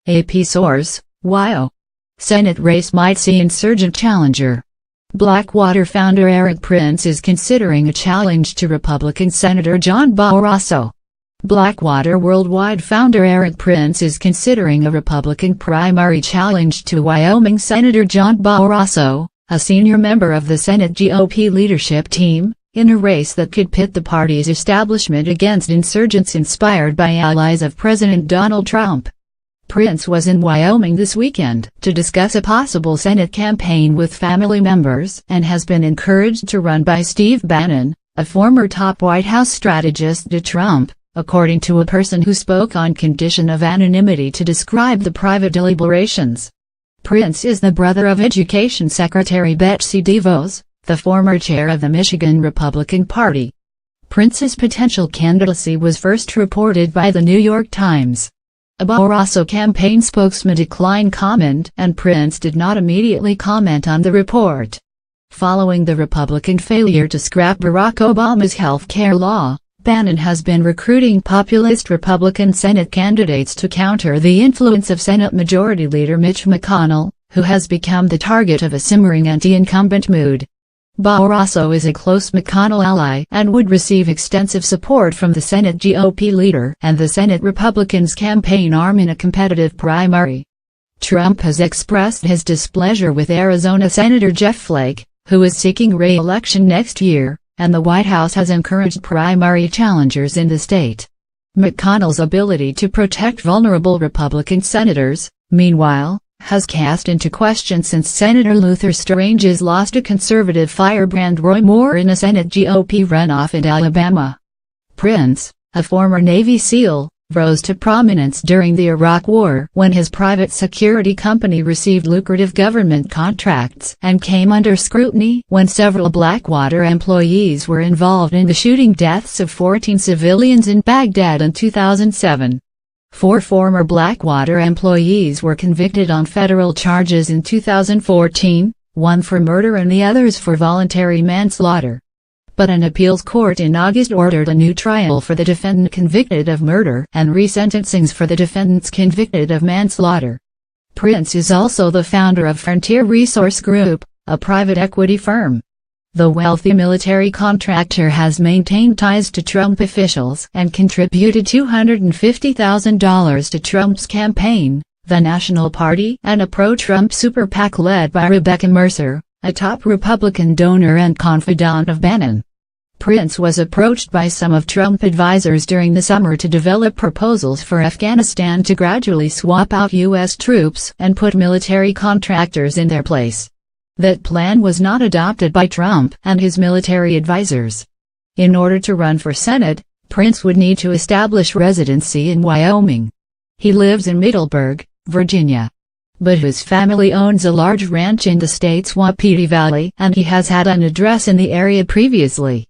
AP source, WIO. Senate race might see insurgent challenger. Blackwater founder Eric Prince is considering a challenge to Republican Senator John Barrasso. Blackwater Worldwide founder Eric Prince is considering a Republican primary challenge to Wyoming Senator John Barrasso, a senior member of the Senate GOP leadership team, in a race that could pit the party's establishment against insurgents inspired by allies of President Donald Trump. Prince was in Wyoming this weekend to discuss a possible Senate campaign with family members and has been encouraged to run by Steve Bannon, a former top White House strategist to Trump, according to a person who spoke on condition of anonymity to describe the private deliberations. Prince is the brother of Education Secretary Betsy DeVos, the former chair of the Michigan Republican Party. Prince's potential candidacy was first reported by the New York Times. A Barrasso campaign spokesman declined comment, and Prince did not immediately comment on the report. Following the Republican failure to scrap Barack Obama's health care law, Bannon has been recruiting populist Republican Senate candidates to counter the influence of Senate Majority Leader Mitch McConnell, who has become the target of a simmering anti-incumbent mood. Barrasso is a close McConnell ally and would receive extensive support from the Senate GOP leader and the Senate Republicans' campaign arm in a competitive primary. Trump has expressed his displeasure with Arizona Senator Jeff Flake, who is seeking re-election next year, and the White House has encouraged primary challengers in the state. McConnell's ability to protect vulnerable Republican senators, meanwhile, has cast into question since Senator Luther Strange's loss to conservative firebrand Roy Moore in a Senate GOP runoff in Alabama. Prince, a former Navy SEAL, rose to prominence during the Iraq War when his private security company received lucrative government contracts and came under scrutiny when several Blackwater employees were involved in the shooting deaths of 14 civilians in Baghdad in 2007. 4 former Blackwater employees were convicted on federal charges in 2014, one for murder and the others for voluntary manslaughter. But an appeals court in August ordered a new trial for the defendant convicted of murder and resentencings for the defendants convicted of manslaughter. Prince is also the founder of Frontier Resource Group, a private equity firm. The wealthy military contractor has maintained ties to Trump officials and contributed $250,000 to Trump's campaign, the National Party, and a pro-Trump super PAC led by Rebecca Mercer, a top Republican donor and confidant of Bannon. Prince was approached by some of Trump advisors during the summer to develop proposals for Afghanistan to gradually swap out U.S. troops and put military contractors in their place. That plan was not adopted by Trump and his military advisors. In order to run for Senate, Prince would need to establish residency in Wyoming. He lives in Middleburg, Virginia. But his family owns a large ranch in the state's Wapiti Valley and he has had an address in the area previously.